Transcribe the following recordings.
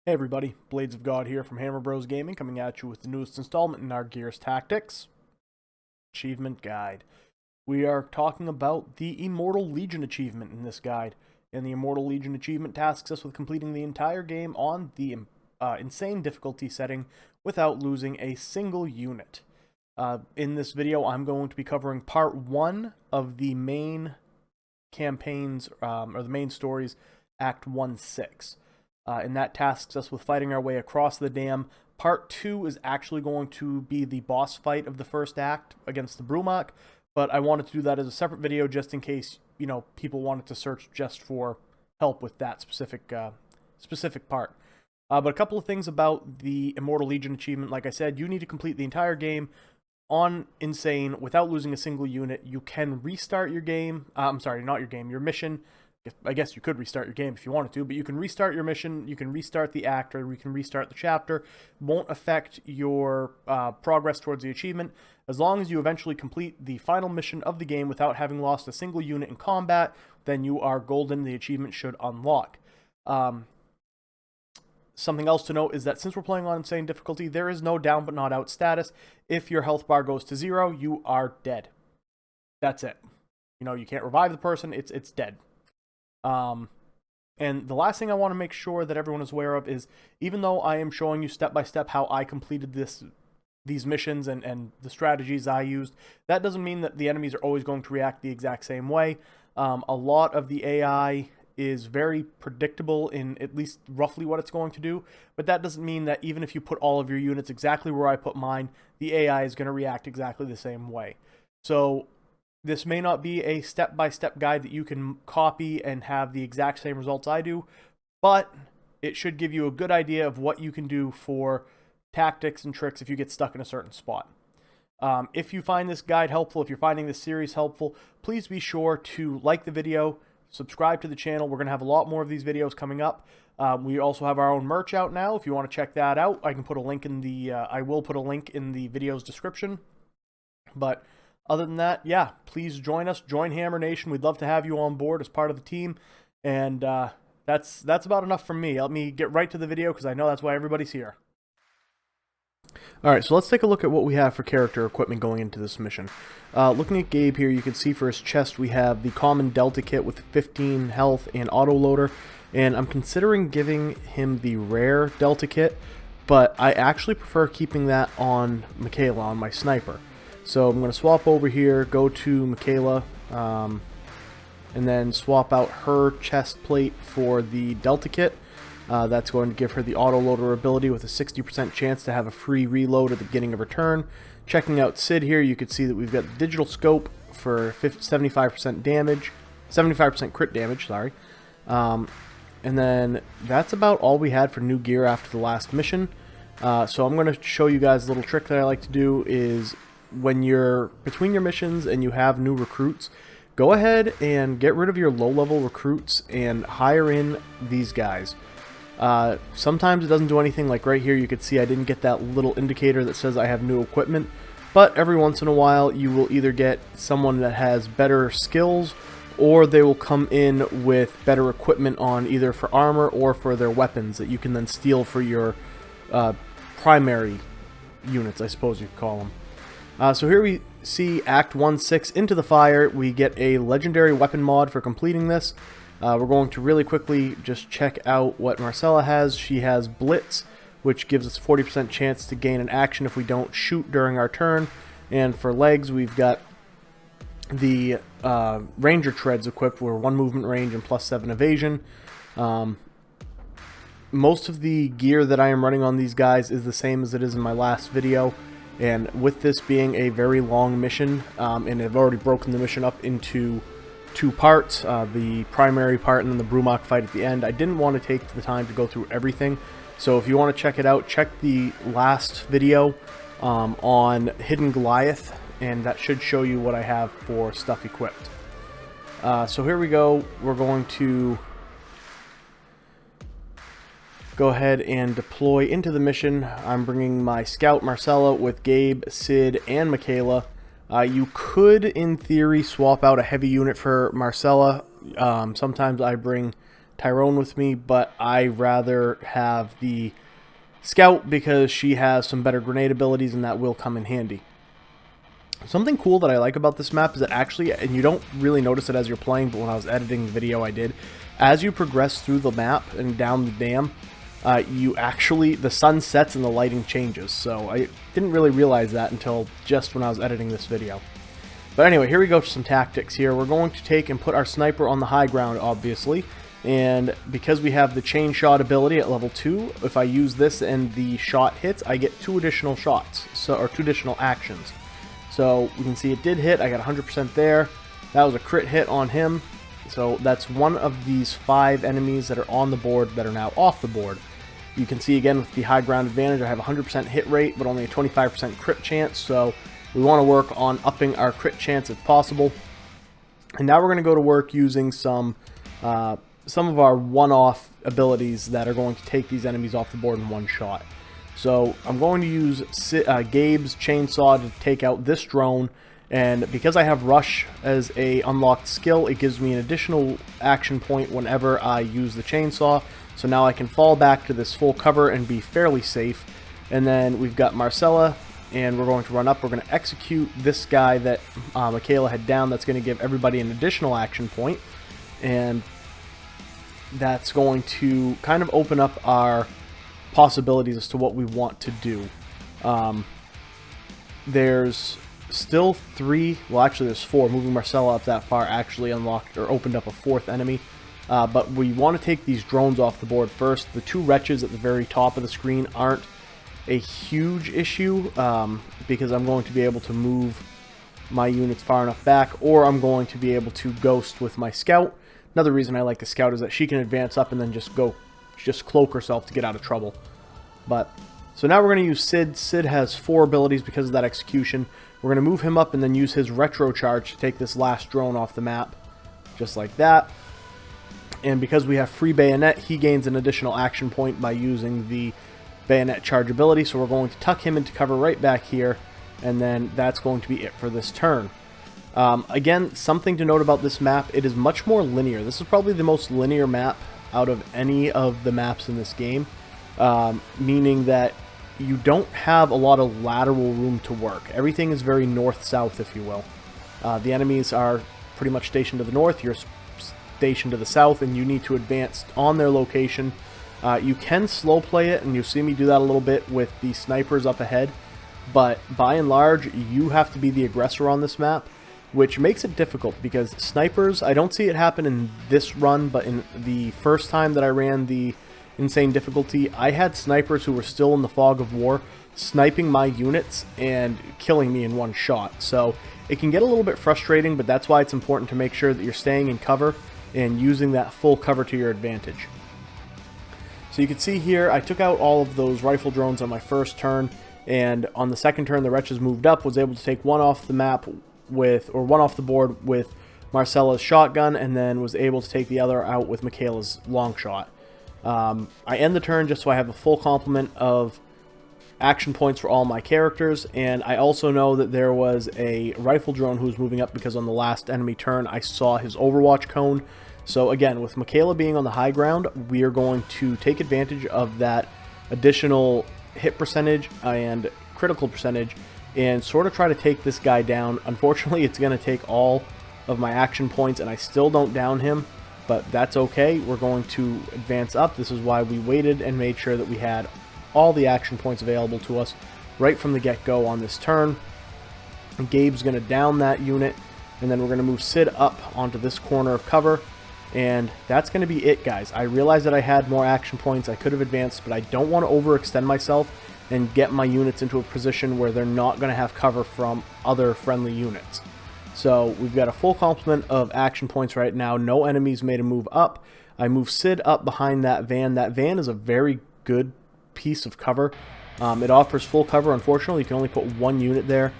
Hey everybody, Blades of God here from Hammer Bros Gaming, coming at you with the newest installment in our Gears Tactics Achievement Guide. We are talking about the Immortal Legion achievement in this guide, and the Immortal Legion achievement tasks us with completing the entire game on the insane difficulty setting without losing a single unit. In this video, I'm going to be covering part 1 of the main campaigns, or the main stories, Act 1-6. And that tasks us with fighting our way across the dam. Part 2 is actually going to be the boss fight of the first act against the Brumak, but I wanted to do that as a separate video just in case, people wanted to search just for help with that specific part. But a couple of things about the Immortal Legion achievement. Like I said, you need to complete the entire game on Insane without losing a single unit. You can restart your game. I'm sorry, not your game, your mission. I guess you could restart your game if you wanted to, but you can restart your mission, you can restart the act, or you can restart the chapter. Won't affect your progress towards the achievement, as long as you eventually complete the final mission of the game without having lost a single unit in combat. Then you are golden. The achievement should unlock. Something else to note is that since we're playing on Insane difficulty, there is no down but not out status. If your health bar goes to 0, you are dead. That's it. You can't revive the person, it's dead. And the last thing I want to make sure that everyone is aware of is, even though I am showing you step by step how I completed these missions and the strategies I used, that doesn't mean that the enemies are always going to react the exact same way. A lot of the AI is very predictable in at least roughly what it's going to do, but that doesn't mean that even if you put all of your units exactly where I put mine, the AI is going to react exactly the same way. So this may not be a step-by-step guide that you can copy and have the exact same results I do, but it should give you a good idea of what you can do for tactics and tricks if you get stuck in a certain spot. If you find this guide helpful, if you're finding this series helpful, please be sure to like the video, subscribe to the channel. We're going to have a lot more of these videos coming up. We also have our own merch out now. If you want to check that out, I can put a link in the I will put a link in the video's description. But other than that, yeah, please join us. Join Hammer Nation. We'd love to have you on board as part of the team. And that's about enough from me. Let me get right to the video because I know that's why everybody's here. Alright, so let's take a look at what we have for character equipment going into this mission. Looking at Gabe here, you can see for his chest we have the common Delta kit with 15 health and autoloader. And I'm considering giving him the rare Delta kit, but I actually prefer keeping that on Michaela, on my sniper. So I'm going to swap over here, go to Michaela, and then swap out her chest plate for the Delta kit. That's going to give her the autoloader ability with a 60% chance to have a free reload at the beginning of her turn. Checking out Sid here, you can see that we've got the digital scope for 75% damage, 75% crit damage, sorry. And then that's about all we had for new gear after the last mission. So I'm going to show you guys a little trick that I like to do is, when you're between your missions and you have new recruits, go ahead and get rid of your low-level recruits and hire in these guys. Sometimes it doesn't do anything, like right here you can see I didn't get that little indicator that says I have new equipment, but every once in a while you will either get someone that has better skills, or they will come in with better equipment on either for armor or for their weapons that you can then steal for your primary units, I suppose you could call them. So here we see Act 1-6, Into the Fire. We get a legendary weapon mod for completing this. We're going to really quickly just check out what Marcella has. She has Blitz, which gives us 40% chance to gain an action if we don't shoot during our turn. And for legs, we've got the Ranger Treads equipped, where 1 movement range and +7 evasion. Most of the gear that I am running on these guys is the same as it is in my last video. And with this being a very long mission, and I've already broken the mission up into 2 parts, the primary part and then the Brumak fight at the end, I didn't want to take the time to go through everything. So if you want to check it out, check the last video on Hidden Goliath, and that should show you what I have for stuff equipped. So here we go. We're going to go ahead and deploy into the mission. I'm bringing my scout Marcella with Gabe, Sid, and Michaela. You could, in theory, swap out a heavy unit for Marcella. Sometimes I bring Tyrone with me, but I rather have the Scout because she has some better grenade abilities, and that will come in handy. Something cool that I like about this map is that actually, and you don't really notice it as you're playing, but when I was editing the video I did, as you progress through the map and down the dam, the sun sets and the lighting changes. So I didn't really realize that until just when I was editing this video. But anyway, here we go to some tactics here. We're going to take and put our sniper on the high ground, obviously. And because we have the chain shot ability at level 2, if I use this and the shot hits, I get 2 additional shots, or 2 additional actions. So we can see it did hit. I got 100% there. That was a crit hit on him. So that's one of these 5 enemies that are on the board that are now off the board. You can see again with the high ground advantage, I have a 100% hit rate, but only a 25% crit chance. So we want to work on upping our crit chance if possible. And now we're going to go to work using some of our one-off abilities that are going to take these enemies off the board in one shot. So I'm going to use Gabe's chainsaw to take out this drone, and because I have Rush as a unlocked skill, it gives me an additional action point whenever I use the chainsaw. So now I can fall back to this full cover and be fairly safe. And then we've got Marcella, and we're going to run up. We're going to execute this guy that Michaela had down. That's going to give everybody an additional action point, and that's going to kind of open up our possibilities as to what we want to do. There's still 3, well actually there's 4. Moving Marcella up that far actually unlocked or opened up a 4th enemy. But we want to take these drones off the board first. The 2 wretches at the very top of the screen aren't a huge issue because I'm going to be able to move my units far enough back, or I'm going to be able to ghost with my scout. Another reason I like the scout is that she can advance up and then just cloak herself to get out of trouble. But so now we're going to use Sid. Sid has 4 abilities because of that execution. We're going to move him up and then use his retro charge to take this last drone off the map, just like that. And because we have free bayonet, he gains an additional action point by using the bayonet charge ability. So we're going to tuck him into cover right back here, and then that's going to be it for this turn. Again, something to note about this map, it is much more linear. This is probably the most linear map out of any of the maps in this game, meaning that you don't have a lot of lateral room to work. Everything is very north-south, if you will. The enemies are pretty much stationed to the north, you're stationed to the south, and you need to advance on their location. You can slow play it, and you'll see me do that a little bit with the snipers up ahead, but by and large, you have to be the aggressor on this map, which makes it difficult because snipers, I don't see it happen in this run, but in the first time that I ran the insane difficulty, I had snipers who were still in the fog of war sniping my units and killing me in one shot. So it can get a little bit frustrating, but that's why it's important to make sure that you're staying in cover and using that full cover to your advantage. So you can see here, I took out all of those rifle drones on my first turn, and on the second turn the wretches moved up, was able to take one off the map one off the board with Marcella's shotgun, and then was able to take the other out with Michaela's long shot. I end the turn just so I have a full complement of action points for all my characters, and I also know that there was a rifle drone who was moving up because on the last enemy turn I saw his overwatch cone. So again, with Michaela being on the high ground, we are going to take advantage of that additional hit percentage and critical percentage and sort of try to take this guy down. Unfortunately, it's going to take all of my action points, and I still don't down him, but that's okay. We're going to advance up. This is why we waited and made sure that we had all the action points available to us right from the get-go on this turn. And Gabe's going to down that unit, and then we're going to move Sid up onto this corner of cover, and that's going to be it, guys. I realized that I had more action points. I could have advanced, but I don't want to overextend myself and get my units into a position where they're not going to have cover from other friendly units. So we've got a full complement of action points right now. No enemies made a move up. I move Sid up behind that van. That van is a very good piece of cover. It offers full cover. Unfortunately, you can only put one unit there,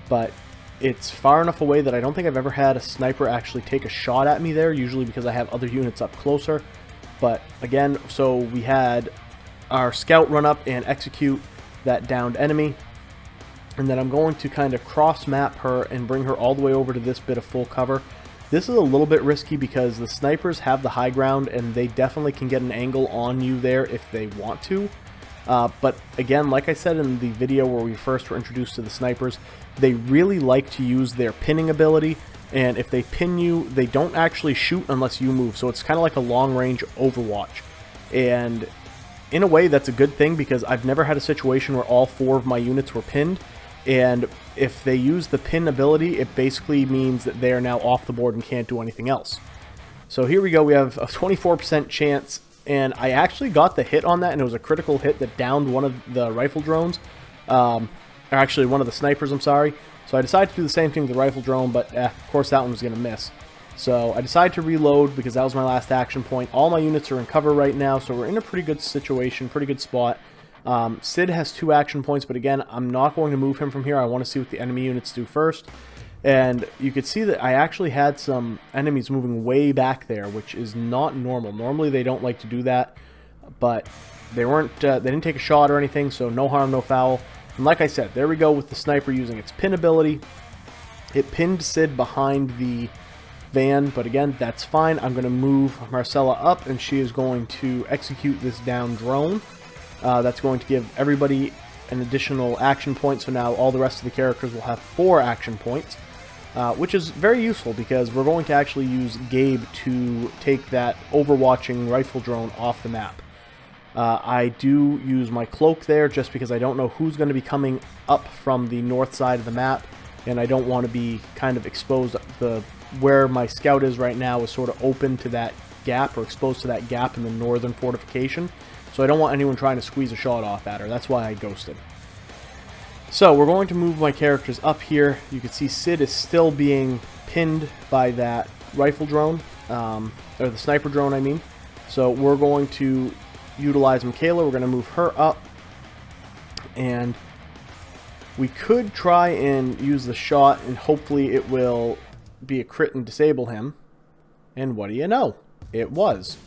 but it's far enough away that I don't think I've ever had a sniper actually take a shot at me there, usually because I have other units up closer. But again, so we had our scout run up and execute that downed enemy, and then I'm going to kind of cross map her and bring her all the way over to this bit of full cover. This is a little bit risky because the snipers have the high ground and they definitely can get an angle on you there if they want to. But again, like I said in the video where we first were introduced to the snipers, they really like to use their pinning ability, and if they pin you, they don't actually shoot unless you move, so it's kind of like a long-range Overwatch. And in a way, that's a good thing because I've never had a situation where all 4 of my units were pinned, and if they use the pin ability, it basically means that they are now off the board and can't do anything else. So here we go, we have a 24% chance, and I actually got the hit on that, and it was a critical hit that downed one of the rifle drones, or actually one of the snipers, I'm sorry. So I decided to do the same thing with the rifle drone, but of course that one was going to miss. So I decided to reload because that was my last action point. All my units are in cover right now, so we're in a pretty good situation, pretty good spot. Sid has 2 action points, but again, I'm not going to move him from here. I want to see what the enemy units do first. And you could see that I actually had some enemies moving way back there, which is not normal. Normally they don't like to do that, but they didn't take a shot or anything, so no harm, no foul. And like I said, there we go with the sniper using its pin ability. It pinned Sid behind the van, but again, that's fine. I'm going to move Marcella up, and she is going to execute this down drone. That's going to give everybody an additional action point, so now all the rest of the characters will have 4 action points, which is very useful because we're going to actually use Gabe to take that overwatching rifle drone off the map. I do use my cloak there just because I don't know who's going to be coming up from the north side of the map, and I don't want to be kind of exposed. Where my scout is right now is sort of open to that gap, or exposed to that gap in the northern fortification, so I don't want anyone trying to squeeze a shot off at her. That's why I ghosted. So we're going to move my characters up here. You can see Sid is still being pinned by that rifle drone, or the sniper drone I mean. So we're going to utilize Michaela. We're going to move her up, and we could try and use the shot, and hopefully it will be a crit and disable him. And what do you know? It was.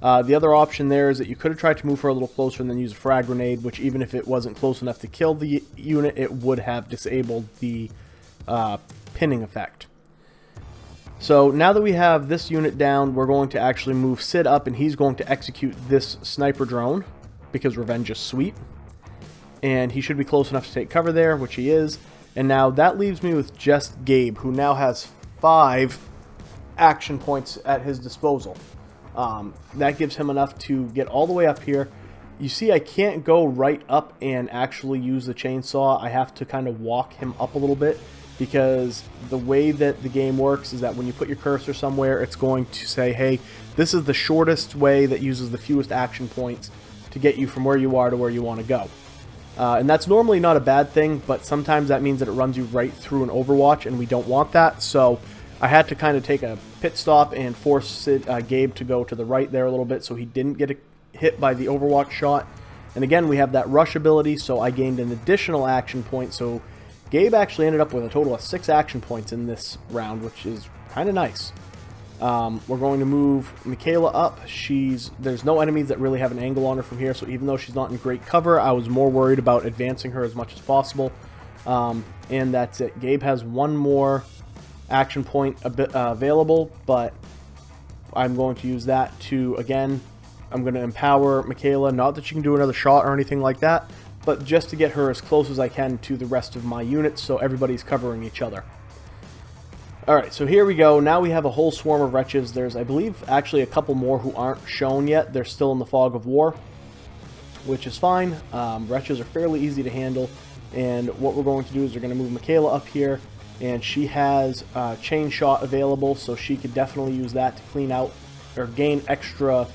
The other option there is that you could have tried to move her a little closer and then use a frag grenade, which even if it wasn't close enough to kill the unit, it would have disabled the pinning effect. So now that we have this unit down, we're going to actually move Sid up, and he's going to execute this sniper drone because revenge is sweet. And he should be close enough to take cover there, which he is. And now that leaves me with just Gabe, who now has 5 action points at his disposal. That gives him enough to get all the way up here. You see, I can't go right up and actually use the chainsaw. I have to kind of walk him up a little bit, because the way that the game works is that when you put your cursor somewhere, it's going to say, hey, this is the shortest way that uses the fewest action points to get you from where you are to where you want to go. And that's normally not a bad thing, but sometimes that means that it runs you right through an Overwatch, and we don't want that. So I had to kind of take a pit stop and force Gabe to go to the right there a little bit so he didn't get hit by the Overwatch shot. And again, we have that rush ability, so I gained an additional action point. So Gabe actually ended up with a total of 6 action points in this round, which is kind of nice. We're going to move Michaela up. There's no enemies that really have an angle on her from here, so even though she's not in great cover, I was more worried about advancing her as much as possible. And that's it. Gabe has 1 more action point available, but I'm going to use that to, again, I'm going to empower Michaela. Not that she can do another shot or anything like that, but just to get her as close as I can to the rest of my units so everybody's covering each other. Alright, so here we go. Now we have a whole swarm of wretches. There's, I believe, actually a couple more who aren't shown yet. They're still in the fog of war, which is fine. Wretches are fairly easy to handle, and what we're going to do is we're going to move Michaela up here, and she has chain shot available, so she could definitely use that to clean out or gain extra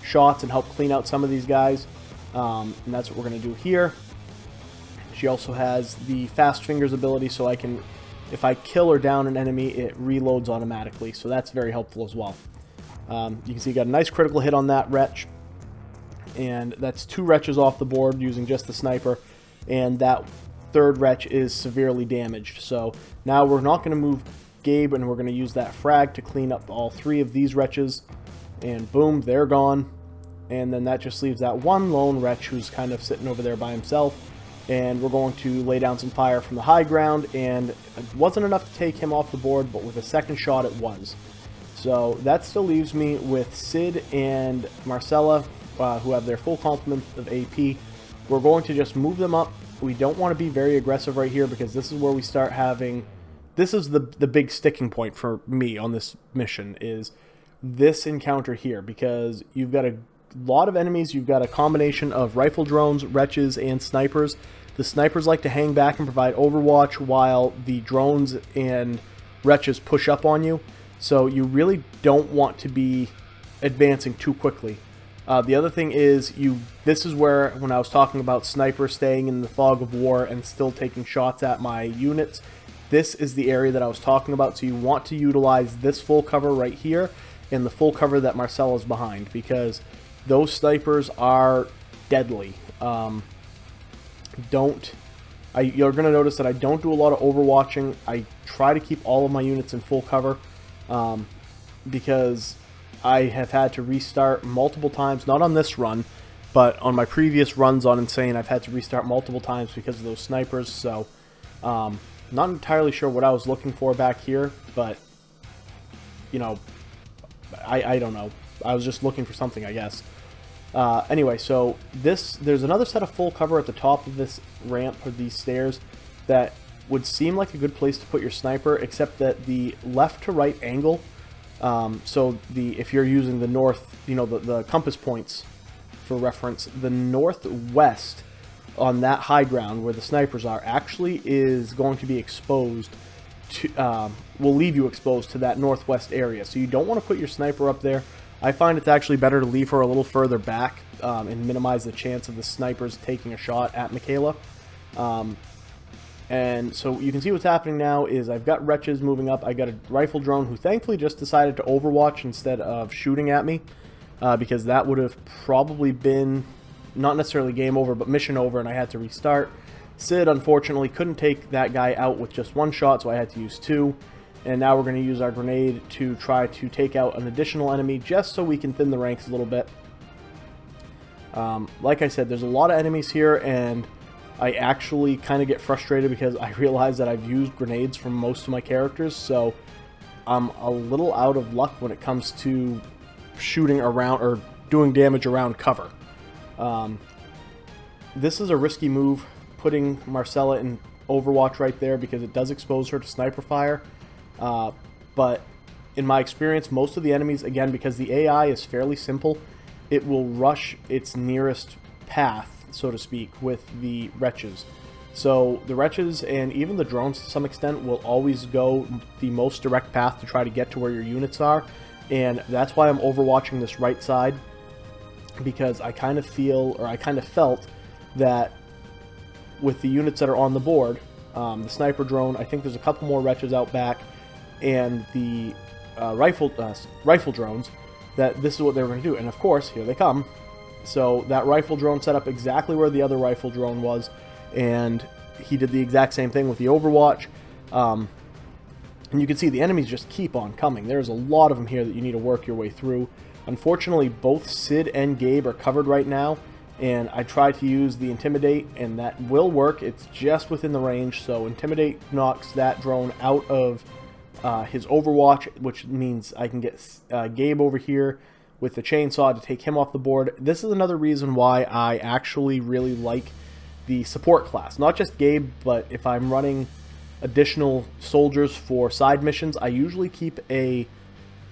shots and help clean out some of these guys. And that's what we're going to do here. She also has the fast fingers ability, so I can, if I kill or down an enemy, it reloads automatically, so that's very helpful as well. You can see you got a nice critical hit on that wretch, and that's 2 wretches off the board using just the sniper, and that 3rd wretch is severely damaged. So now we're not going to move Gabe, and we're going to use that frag to clean up all 3 of these wretches, and boom, they're gone. And then that just leaves that 1 lone wretch who's kind of sitting over there by himself. and we're going to lay down some fire from the high ground, and it wasn't enough to take him off the board, but with a second shot it was. So that still leaves me with Sid and Marcella, who have their full complement of AP. We're going to just move them up. We don't want to be very aggressive right here because this is where we start having... This is the big sticking point for me on this mission, is this encounter here, because you've got a lot of enemies. You've got a combination of rifle drones, wretches, and snipers. The snipers like to hang back and provide overwatch while the drones and wretches push up on you. So you really don't want to be advancing too quickly. The other thing is, this is where, when I was talking about snipers staying in the fog of war and still taking shots at my units, this is the area that I was talking about. So you want to utilize this full cover right here and the full cover that Marcella's behind, because those snipers are deadly. You're going to notice that I don't do a lot of overwatching. I try to keep all of my units in full cover, because I have had to restart multiple times, not on this run, but on my previous runs on Insane, I've had to restart multiple times because of those snipers. So, not entirely sure what I was looking for back here, but, you know, I don't know. I was just looking for something, I guess. Anyway, so there's another set of full cover at the top of this ramp, or these stairs, that would seem like a good place to put your sniper, except that the left to right angle, so if you're using the north, you know, the compass points for reference, the northwest on that high ground where the snipers are actually is going to be exposed to, will leave you exposed to that northwest area. So you don't want to put your sniper up there. I find it's actually better to leave her a little further back, and minimize the chance of the snipers taking a shot at Michaela. And so you can see what's happening now is I've got wretches moving up. I got a rifle drone who thankfully just decided to overwatch instead of shooting at me, because that would have probably been not necessarily game over, but mission over, and I had to restart. Sid unfortunately couldn't take that guy out with just one shot, so I had to use two. And now we're going to use our grenade to try to take out an additional enemy, just so we can thin the ranks a little bit. Like I said, there's a lot of enemies here, and I actually kind of get frustrated because I realize that I've used grenades from most of my characters, so I'm a little out of luck when it comes to shooting around or doing damage around cover. This is a risky move, putting Marcella in Overwatch right there, because it does expose her to sniper fire. But in my experience, most of the enemies, again, because the AI is fairly simple, it will rush its nearest path, so to speak, with the wretches. So the wretches and even the drones to some extent will always go the most direct path to try to get to where your units are, and that's why I'm overwatching this right side, because I kind of feel, or I kind of felt, that with the units that are on the board, the sniper drone, I think there's a couple more wretches out back, and the rifle drones, that this is what they were going to do. And of course, here they come. So that rifle drone set up exactly where the other rifle drone was, and he did the exact same thing with the Overwatch. And you can see the enemies just keep on coming. There's a lot of them here that you need to work your way through. Unfortunately, both Sid and Gabe are covered right now, and I tried to use the Intimidate, and that will work. It's just within the range, so Intimidate knocks that drone out of his Overwatch, which means I can get Gabe over here with the chainsaw to take him off the board. This is another reason why I actually really like the support class. Not just Gabe, but if I'm running additional soldiers for side missions, I usually keep a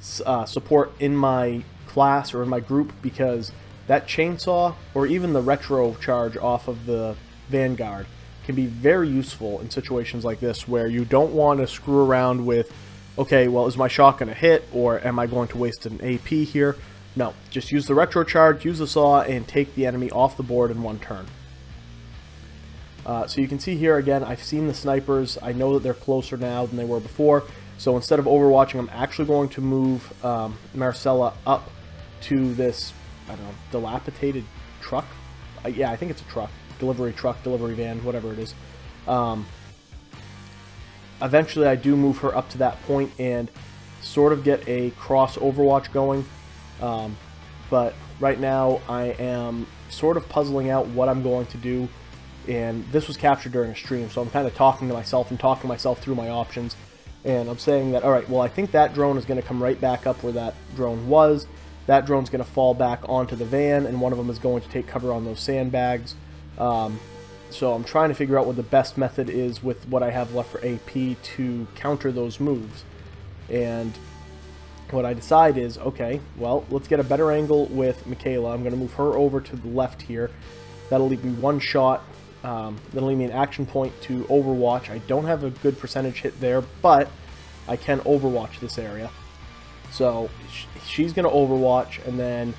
support in my class or in my group, because that chainsaw or even the retro charge off of the Vanguard can be very useful in situations like this, where you don't want to screw around with, okay, well, is my shot going to hit, or am I going to waste an AP here? No, just use the retro charge, use the saw, and take the enemy off the board in one turn. So you can see here again, I've seen the snipers. I know that they're closer now than they were before. So instead of overwatching, I'm actually going to move Marcella up to this, I don't know, dilapidated truck. Yeah, I think it's a truck. Delivery truck, delivery van, whatever it is. Eventually I do move her up to that point and sort of get a cross Overwatch going. But right now I am sort of puzzling out what I'm going to do and this was captured during a stream, so I'm kind of talking to myself and talking myself through my options, and I'm saying that, alright, well, I think that drone is going to come right back up where that drone was. That drone's going to fall back onto the van, and one of them is going to take cover on those sandbags. So I'm trying to figure out what the best method is with what I have left for AP to counter those moves. And what I decide is, okay, well, let's get a better angle with Michaela. I'm going to move her over to the left here. That'll leave me one shot. That'll leave me an action point to overwatch. I don't have a good percentage hit there, but I can overwatch this area. So she's going to overwatch, and then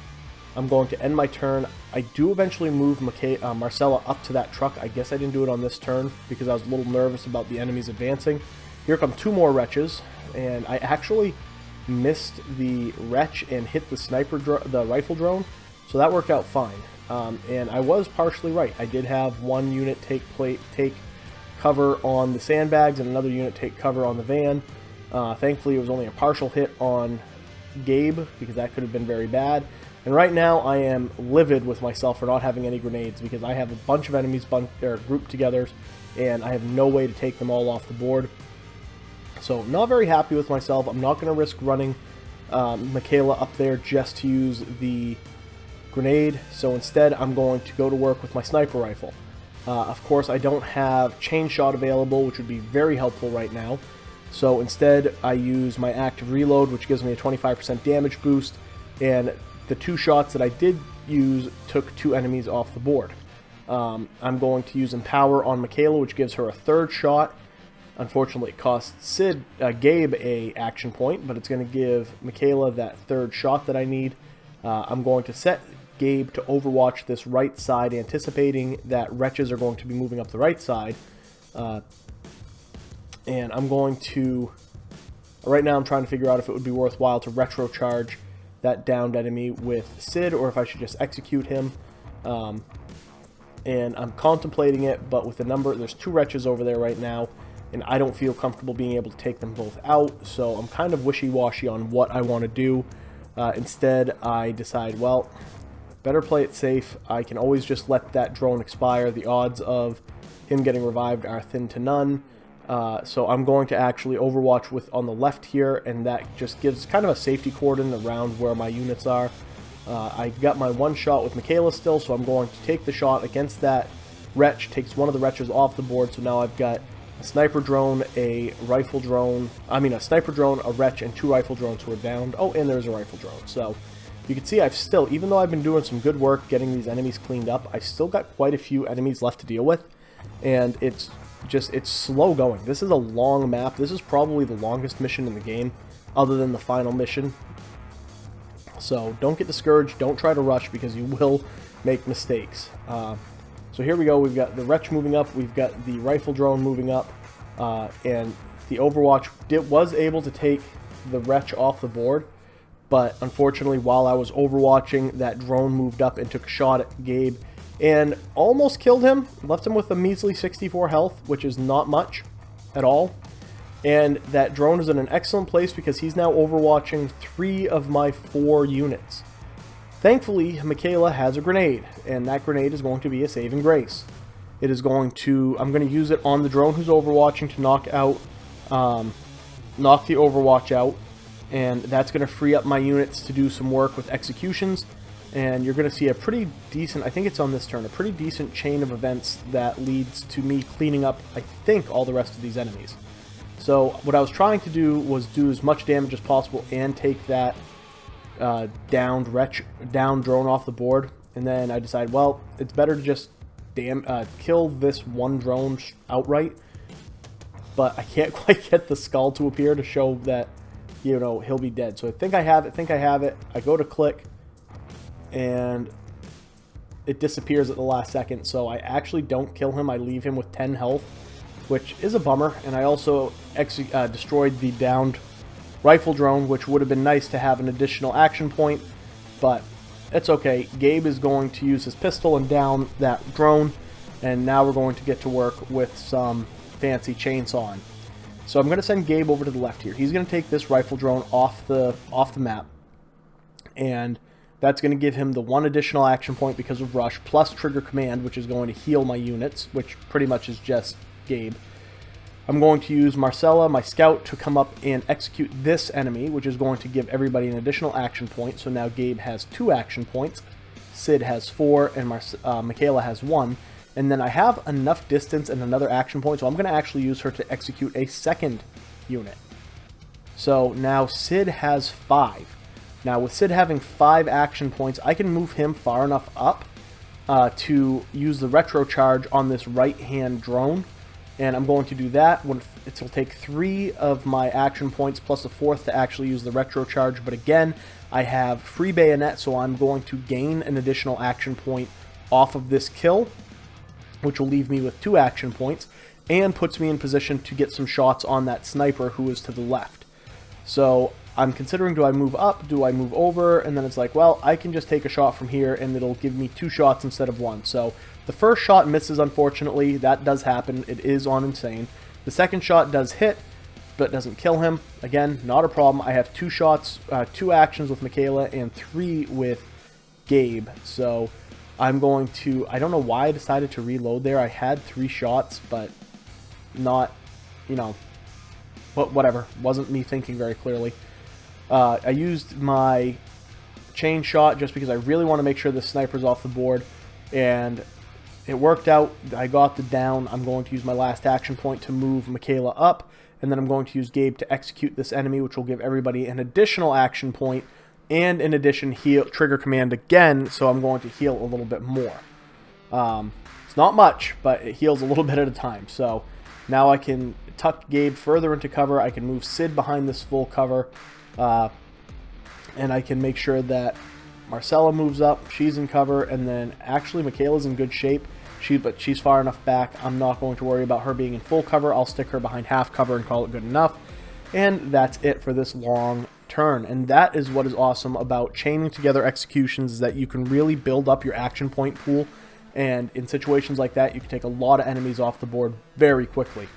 I'm going to end my turn. I do eventually move Marcella up to that truck. I guess I didn't do it on this turn because I was a little nervous about the enemies advancing. Here come two more wretches, and I actually missed the wretch and hit the rifle drone, so that worked out fine. And I was partially right. I did have one unit take cover on the sandbags and another unit take cover on the van. Thankfully, it was only a partial hit on Gabe, because that could have been very bad. And right now, I am livid with myself for not having any grenades, because I have a bunch of enemies grouped together, and I have no way to take them all off the board. So, not very happy with myself. I'm not going to risk running Michaela up there just to use the grenade. So instead, I'm going to go to work with my sniper rifle. Of course, I don't have chain shot available, which would be very helpful right now. So instead, I use my active reload, which gives me a 25% damage boost, and the two shots that I did use took two enemies off the board. I'm going to use Empower on Michaela, which gives her a third shot. Unfortunately, it costs Gabe a action point, but it's going to give Michaela that third shot that I need. I'm going to set Gabe to overwatch this right side, anticipating that wretches are going to be moving up the right side. And I'm going to... Right now I'm trying to figure out if it would be worthwhile to retro charge that downed enemy with Sid, or if I should just execute him. And I'm contemplating it, but with the number... There's two wretches over there right now, and I don't feel comfortable being able to take them both out, so I'm kind of wishy-washy on what I want to do. Instead, I decide, well, better play it safe. I can always just let that drone expire. The odds of him getting revived are thin to none. So I'm going to actually overwatch on the left here, and that just gives kind of a safety cordon around where my units are. I've got my one shot with Michaela still, so I'm going to take the shot against that wretch. Takes one of the wretches off the board, so now I've got a sniper drone, a rifle drone, a sniper drone, a wretch, and two rifle drones who are downed. Oh, and there's a rifle drone. So you can see I've still, even though I've been doing some good work getting these enemies cleaned up, I've still got quite a few enemies left to deal with, and it's slow going. This is a long map. This is probably the longest mission in the game, other than the final mission. So don't get discouraged. Don't try to rush, because you will make mistakes. So here we go. We've got the wretch moving up. We've got the rifle drone moving up. And the Overwatch was able to take the wretch off the board. But unfortunately, while I was overwatching, that drone moved up and took a shot at Gabe and almost killed him. Left him with a measly 64 health, which is not much at all. And that drone is in an excellent place because he's now overwatching 3 of my 4 units. Thankfully, Michaela has a grenade, and that grenade is going to be a saving grace. It is going to... I'm going to use it on the drone who's overwatching to knock the Overwatch out, and that's going to free up my units to do some work with executions, and you're going to see a pretty decent, I think it's on this turn, a pretty decent chain of events that leads to me cleaning up, I think, all the rest of these enemies. So what I was trying to do was do as much damage as possible and take that downed drone off the board, and then I decided, well, it's better to just kill this one drone outright, but I can't quite get the skull to appear to show that, you know, he'll be dead. So I think I have it, I go to click, and it disappears at the last second, so I actually don't kill him. I leave him with 10 health, which is a bummer, and I also destroyed the downed rifle drone, which would have been nice to have an additional action point, but it's okay. Gabe is going to use his pistol and down that drone, and now we're going to get to work with some fancy chainsawing. So I'm going to send Gabe over to the left here. He's going to take this rifle drone off the map, and That's going to give him the 1 additional action point because of Rush, plus Trigger Command, which is going to heal my units, which pretty much is just Gabe. I'm going to use Marcella, my scout, to come up and execute this enemy, which is going to give everybody an additional action point. So now Gabe has 2 action points, Sid has 4, and Michaela has 1. And then I have enough distance and another action point, so I'm going to actually use her to execute a second unit. So now Sid has 5. Now with Sid having 5 action points, I can move him far enough up to use the retro charge on this right-hand drone. And I'm going to do that. It'll take 3 of my action points plus a 4th to actually use the retro charge. But again, I have free bayonet, so I'm going to gain an additional action point off of this kill, which will leave me with 2 action points and puts me in position to get some shots on that sniper who is to the left. So I'm considering, do I move up, do I move over? And then it's like, well, I can just take a shot from here and it'll give me 2 shots instead of 1. So the first shot misses, unfortunately. That does happen. It is on Insane. The second shot does hit, but doesn't kill him. Again, not a problem. I have 2 shots, 2 actions with Michaela and 3 with Gabe. So I'm going to, I don't know why I decided to reload there. I had 3 shots, but not, you know, but whatever. Wasn't me thinking very clearly. I used my chain shot just because I really want to make sure the sniper's off the board, and it worked out. I got the down. I'm going to use my last action point to move Michaela up, and then I'm going to use Gabe to execute this enemy, which will give everybody an additional action point, and in addition, heal trigger command again, so I'm going to heal a little bit more. It's not much, but it heals a little bit at a time. So now I can tuck Gabe further into cover. I can move Sid behind this full cover, and I can make sure that Marcella moves up, she's in cover, and then actually Michaela's in good shape, but she's far enough back. I'm not going to worry about her being in full cover. I'll stick her behind half cover and call it good enough. And that's it for this long turn. And that is what is awesome about chaining together executions, is that you can really build up your action point pool, and in situations like that you can take a lot of enemies off the board very quickly.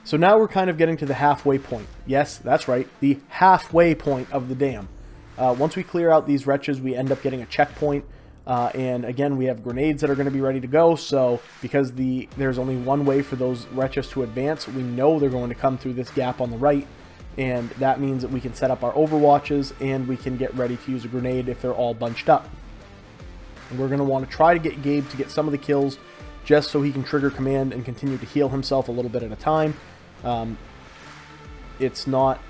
So now we're kind of getting to the halfway point. Yes, that's right, the halfway point of the dam. Once we clear out these wretches, we end up getting a checkpoint, and again we have grenades that are going to be ready to go. So because there's only one way for those wretches to advance, we know they're going to come through this gap on the right, and that means that we can set up our overwatches and we can get ready to use a grenade if they're all bunched up. And we're going to want to try to get Gabe to get some of the kills just so he can trigger command and continue to heal himself a little bit at a time. It's not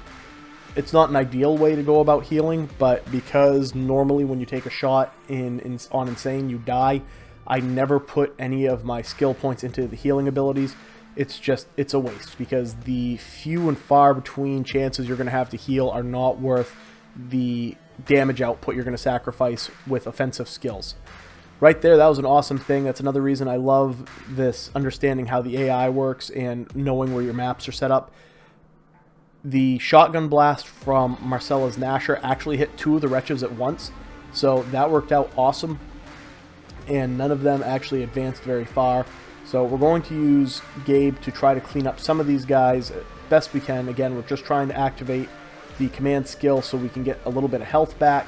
an ideal way to go about healing, but because normally when you take a shot on Insane you die, I never put any of my skill points into the healing abilities. It's a waste, because the few and far between chances you're going to have to heal are not worth the damage output you're going to sacrifice with offensive skills. Right there, that was an awesome thing. That's another reason I love this, understanding how the AI works and knowing where your maps are set up. The shotgun blast from Marcella's Nasher actually hit 2 of the wretches at once, so that worked out awesome, and none of them actually advanced very far. So we're going to use Gabe to try to clean up some of these guys best we can. Again, we're just trying to activate the command skill so we can get a little bit of health back,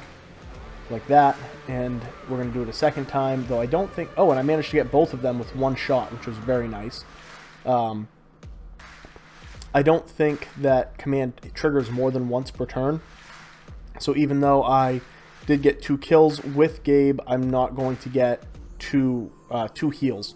like that, and we're going to do it a second time, though I don't think... Oh, and I managed to get both of them with 1 shot, which was very nice. I don't think that command triggers more than once per turn, so even though I did get 2 kills with Gabe, I'm not going to get two heals.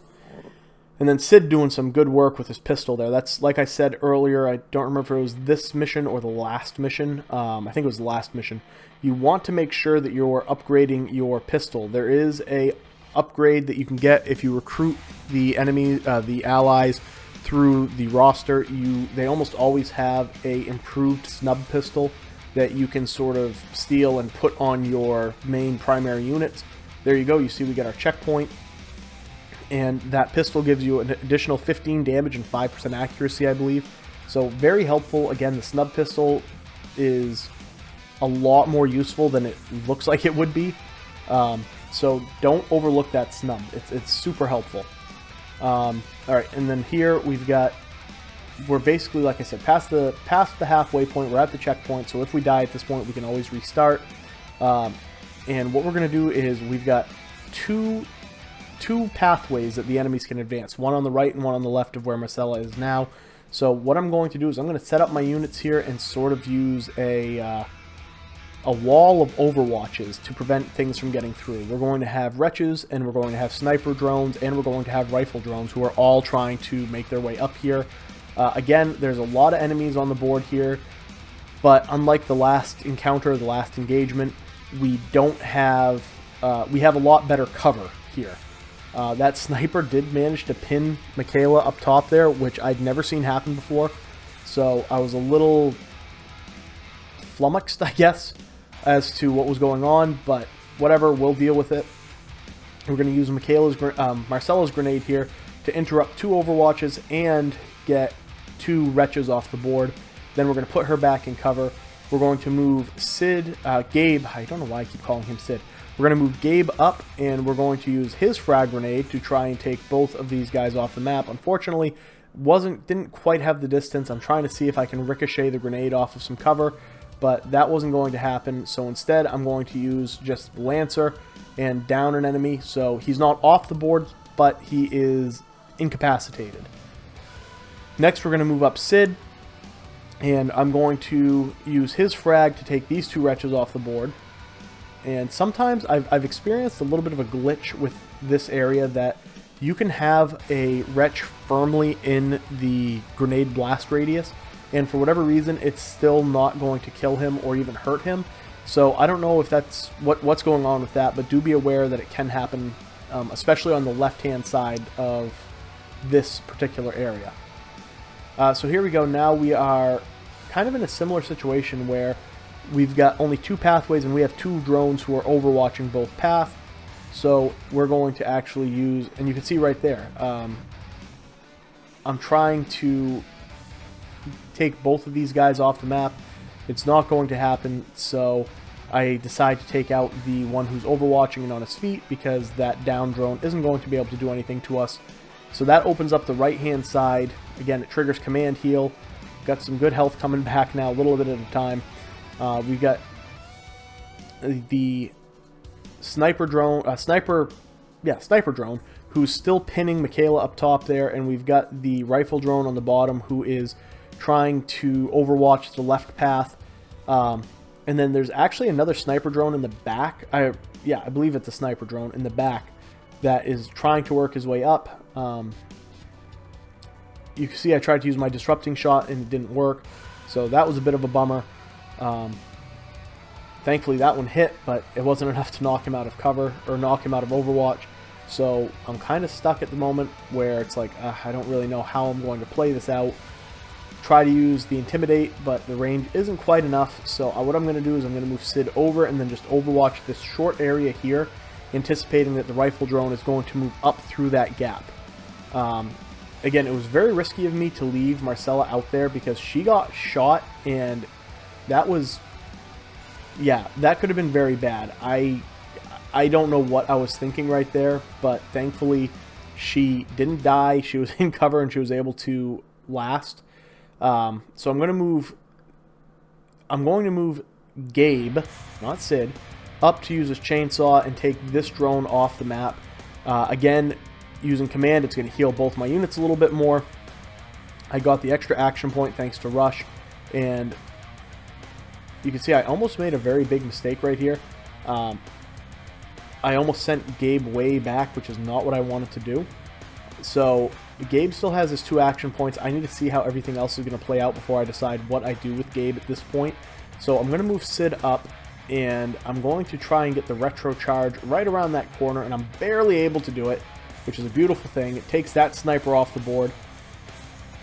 And then Sid doing some good work with his pistol there. That's, like I said earlier, I don't remember if it was this mission or the last mission. I think it was the last mission. You want to make sure that you're upgrading your pistol. There is a upgrade that you can get if you recruit the enemy, the allies, through the roster. They almost always have a improved snub pistol that you can sort of steal and put on your main primary units. There you go. You see we get our checkpoint. And that pistol gives you an additional 15 damage and 5% accuracy, I believe. So very helpful. Again, the snub pistol is a lot more useful than it looks like it would be. So don't overlook that snub. It's super helpful. Alright, and then here we're basically, like I said, past the halfway point. We're at the checkpoint, so if we die at this point, we can always restart. And what we're going to do is we've got two pathways that the enemies can advance, one on the right and one on the left of where Marcella is now. So what I'm going to do is I'm going to set up my units here and sort of use a wall of overwatches to prevent things from getting through. We're going to have wretches, and we're going to have sniper drones, and we're going to have rifle drones who are all trying to make their way up here. Again, there's a lot of enemies on the board here, but unlike the last encounter, the last engagement, we have a lot better cover here. That sniper did manage to pin Michaela up top there, which I'd never seen happen before. So I was a little flummoxed, I guess, as to what was going on, but whatever, we'll deal with it. We're going to use Marcella's grenade here to interrupt 2 overwatches and get 2 wretches off the board. Then we're going to put her back in cover. We're going to move Gabe, I don't know why I keep calling him Sid. We're going to move Gabe up, and we're going to use his frag grenade to try and take both of these guys off the map. Unfortunately, didn't quite have the distance. I'm trying to see if I can ricochet the grenade off of some cover, but that wasn't going to happen. So instead, I'm going to use just the Lancer and down an enemy. So he's not off the board, but he is incapacitated. Next, we're going to move up Sid, and I'm going to use his frag to take these 2 wretches off the board. And sometimes I've experienced a little bit of a glitch with this area that you can have a wretch firmly in the grenade blast radius, and for whatever reason, it's still not going to kill him or even hurt him. So I don't know if that's what's going on with that, but do be aware that it can happen, especially on the left-hand side of this particular area. So here we go. Now we are kind of in a similar situation where we've got only 2 pathways, and we have 2 drones who are overwatching both paths. So we're going to actually use, and you can see right there, I'm trying to take both of these guys off the map. It's not going to happen, so I decide to take out the one who's overwatching and on his feet, because that down drone isn't going to be able to do anything to us. So that opens up the right-hand side. Again, it triggers command heal. Got some good health coming back now, a little bit at a time. We've got the sniper drone, sniper drone, who's still pinning Michaela up top there, and we've got the rifle drone on the bottom who is trying to overwatch the left path. And then there's actually another sniper drone in the back. I believe it's a sniper drone in the back that is trying to work his way up. You can see I tried to use my disrupting shot and it didn't work, so that was a bit of a bummer. Thankfully that one hit, but it wasn't enough to knock him out of cover or knock him out of Overwatch. So I'm kind of stuck at the moment where it's like, I don't really know how I'm going to play this out. Try to use the Intimidate, but the range isn't quite enough. So what I'm going to do is I'm going to move Sid over and then just Overwatch this short area here, anticipating that the rifle drone is going to move up through that gap. Again, it was very risky of me to leave Marcella out there because she got shot, and that was, yeah, that could have been very bad. I don't know what I was thinking right there, but thankfully she didn't die. She was in cover and she was able to last. So I'm going to move Gabe, not Sid, up to use his chainsaw and take this drone off the map. Again, using command, it's going to heal both my units a little bit more. I got the extra action point thanks to Rush, and you can see I almost made a very big mistake right here. I almost sent Gabe way back, which is not what I wanted to do. So Gabe still has his 2 action points. I need to see how everything else is going to play out before I decide what I do with Gabe at this point. So I'm going to move Sid up, and I'm going to try and get the retro charge right around that corner, and I'm barely able to do it, which is a beautiful thing. It takes that sniper off the board,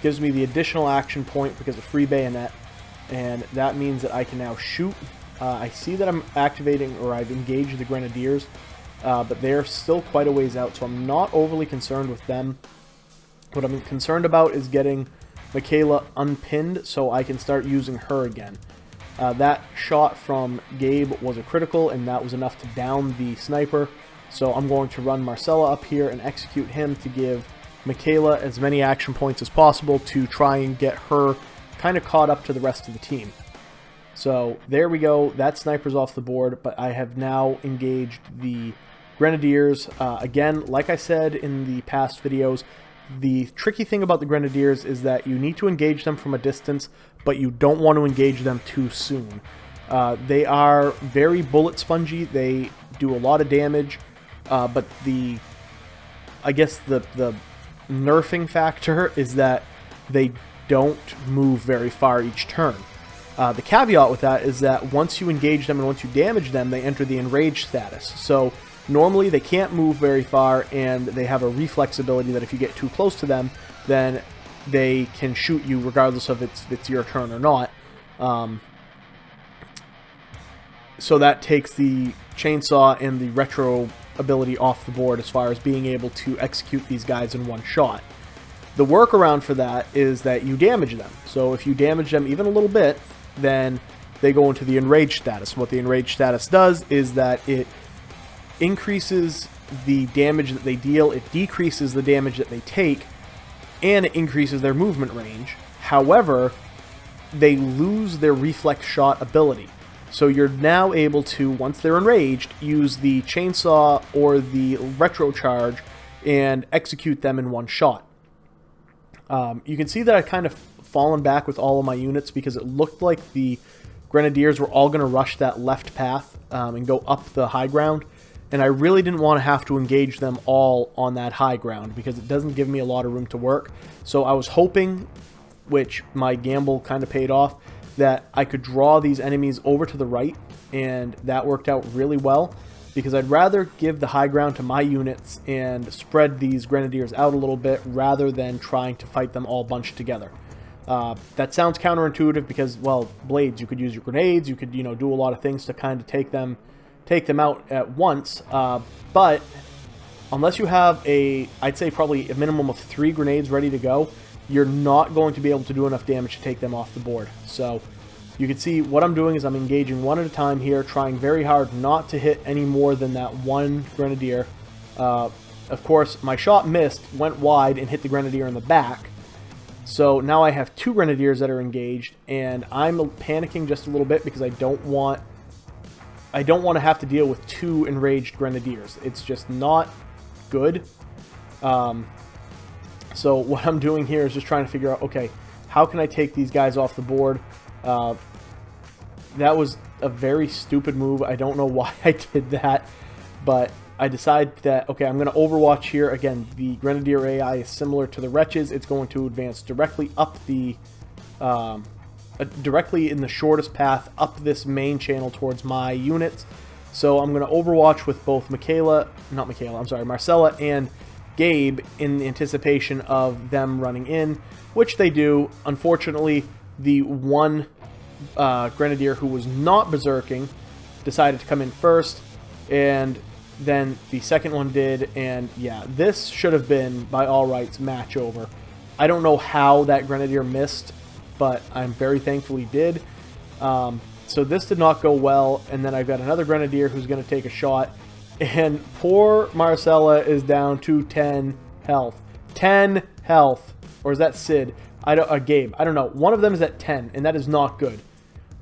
gives me the additional action point because of free bayonet, and that means that I can now shoot. I see that I'm activating, or I've engaged the Grenadiers, but they're still quite a ways out, so I'm not overly concerned with them. What I'm concerned about is getting Michaela unpinned so I can start using her again. That shot from Gabe was a critical, and that was enough to down the sniper. So I'm going to run Marcella up here and execute him to give Michaela as many action points as possible to try and get her kind of caught up to the rest of the team. So there we go. That sniper's off the board, but I have now engaged the Grenadiers. Again, like I said in the past videos, the tricky thing about the Grenadiers is that you need to engage them from a distance, but you don't want to engage them too soon. They are very bullet spongy. They do a lot of damage, but I guess the nerfing factor is that they don't move very far each turn. The caveat with that is that once you engage them and once you damage them, they enter the enraged status. So normally they can't move very far, and they have a reflex ability that if you get too close to them, then they can shoot you regardless of if it's your turn or not. So that takes the chainsaw and the retro ability off the board as far as being able to execute these guys in one shot. The workaround for that is that you damage them. So if you damage them even a little bit, then they go into the enraged status. What the enraged status does is that it increases the damage that they deal, it decreases the damage that they take, and it increases their movement range. However, they lose their reflex shot ability. So you're now able to, once they're enraged, use the chainsaw or the retro charge and execute them in one shot. You can see that I kind of fallen back with all of my units because it looked like the Grenadiers were all going to rush that left path and go up the high ground. And I really didn't want to have to engage them all on that high ground because it doesn't give me a lot of room to work. So I was hoping, which my gamble kind of paid off, that I could draw these enemies over to the right, and that worked out really well because I'd rather give the high ground to my units and spread these Grenadiers out a little bit rather than trying to fight them all bunched together. That sounds counterintuitive because, well, Blades, you could use your grenades, you could, do a lot of things to kind of take them out at once, but unless you have I'd say probably a minimum of 3 grenades ready to go, you're not going to be able to do enough damage to take them off the board. So you can see what I'm doing is I'm engaging one at a time here, trying very hard not to hit any more than that one Grenadier. Of course, my shot missed, went wide, and hit the Grenadier in the back. So now I have 2 Grenadiers that are engaged, and I'm panicking just a little bit because I don't want to have to deal with 2 enraged Grenadiers. It's just not good. So what I'm doing here is just trying to figure out, okay, how can I take these guys off the board? That was a very stupid move. I don't know why I did that, but I decided that, okay, I'm going to overwatch here. Again, the Grenadier AI is similar to the Wretches. It's going to advance directly up the, directly in the shortest path up this main channel towards my units. So I'm going to overwatch with both Marcella and Gabe in anticipation of them running in, which they do. Unfortunately, the one Grenadier who was not berserking decided to come in first, and then the second one did, and yeah, this should have been, by all rights, match over. I don't know how that Grenadier missed, but I'm very thankful he did. So this did not go well, and then I've got another Grenadier who's going to take a shot, and poor Marcella is down to 10 health. 10 health. Or is that Sid? Gabe. I don't know. One of them is at 10, and that is not good.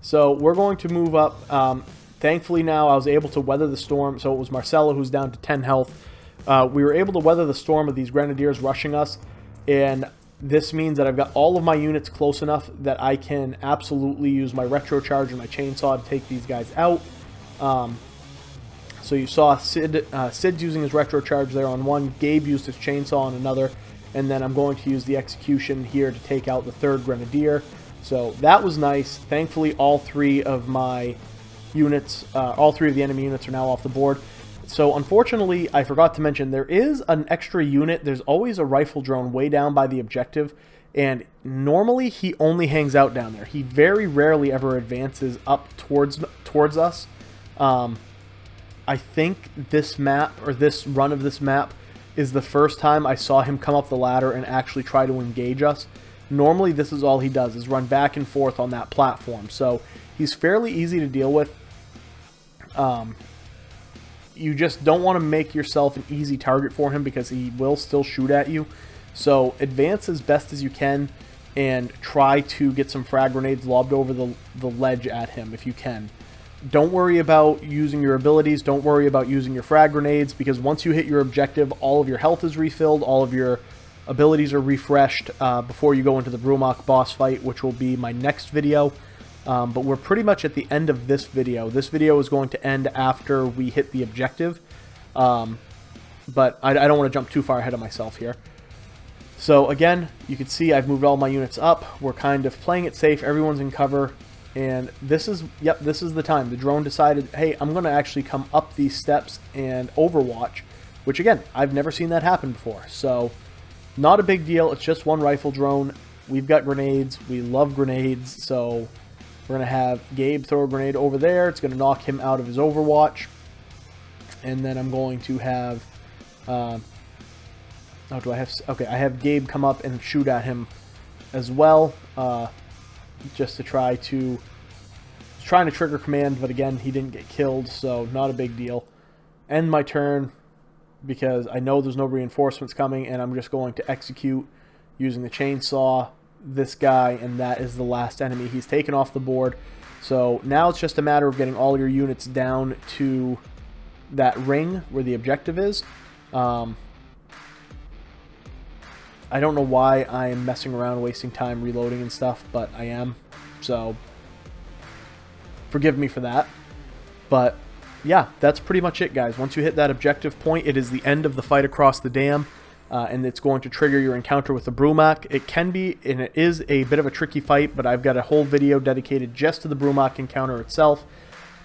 So we're going to move up. Thankfully now I was able to weather the storm. So it was Marcella who's down to 10 health. We were able to weather the storm of these Grenadiers rushing us, and this means that I've got all of my units close enough that I can absolutely use my retro charge and my chainsaw to take these guys out. So you saw Sid's using his retro charge there on one, Gabe used his chainsaw on another, and then I'm going to use the execution here to take out the third Grenadier. So that was nice. Thankfully, all 3 of my units, all 3 of the enemy units are now off the board. So unfortunately, I forgot to mention, there is an extra unit. There's always a rifle drone way down by the objective, and normally he only hangs out down there. He very rarely ever advances up towards us. I think this map, or this run of this map, is the first time I saw him come up the ladder and actually try to engage us. Normally this is all he does, is run back and forth on that platform. So he's fairly easy to deal with. You just don't want to make yourself an easy target for him because he will still shoot at you. So advance as best as you can. and try to get some frag grenades lobbed over the ledge at him if you can. Don't worry about using your abilities. Don't worry about using your frag grenades, because once you hit your objective, all of your health is refilled, all of your abilities are refreshed before you go into the Brumak boss fight, which will be my next video. But we're pretty much at the end of this video. This video is going to end after we hit the objective. But I don't want to jump too far ahead of myself here. So again, you can see I've moved all my units up. We're kind of playing it safe. Everyone's in cover. And this is the time. The drone decided, hey, I'm going to actually come up these steps and overwatch, which again, I've never seen that happen before. So not a big deal. It's just one rifle drone. We've got grenades. We love grenades. So we're going to have Gabe throw a grenade over there. It's going to knock him out of his overwatch. And then I'm going to have... oh, do I have... Okay, I have Gabe come up and shoot at him as well. Just to try to... trying to trigger command, but again, he didn't get killed, so not a big deal. End my turn, because I know there's no reinforcements coming, and I'm just going to execute using the chainsaw this guy, and that is the last enemy. He's taken off the board. So now it's just a matter of getting all your units down to that ring where the objective is. I don't know why I am messing around, wasting time reloading and stuff, but I am. So forgive me for that. But yeah, that's pretty much it, guys. Once you hit that objective point, it is the end of the fight across the dam, and it's going to trigger your encounter with the Brumak. It can be, and it is a bit of a tricky fight, but I've got a whole video dedicated just to the Brumak encounter itself.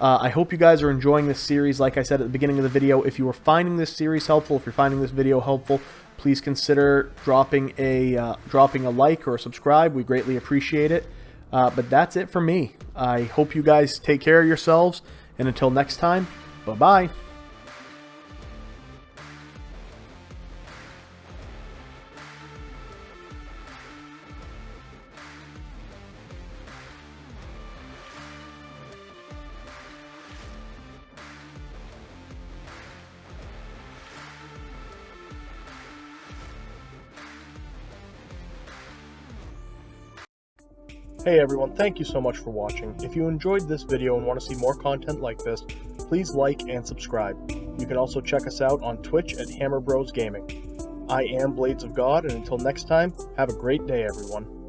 I hope you guys are enjoying this series. Like I said at the beginning of the video, if you are finding this series helpful, if you're finding this video helpful, please consider dropping a like or a subscribe. We greatly appreciate it. But that's it for me. I hope you guys take care of yourselves, and until next time, bye-bye. Hey everyone, thank you so much for watching. If you enjoyed this video and want to see more content like this, please like and subscribe. You can also check us out on Twitch at Hammer Bros Gaming. I am Blades of God, and until next time, have a great day everyone.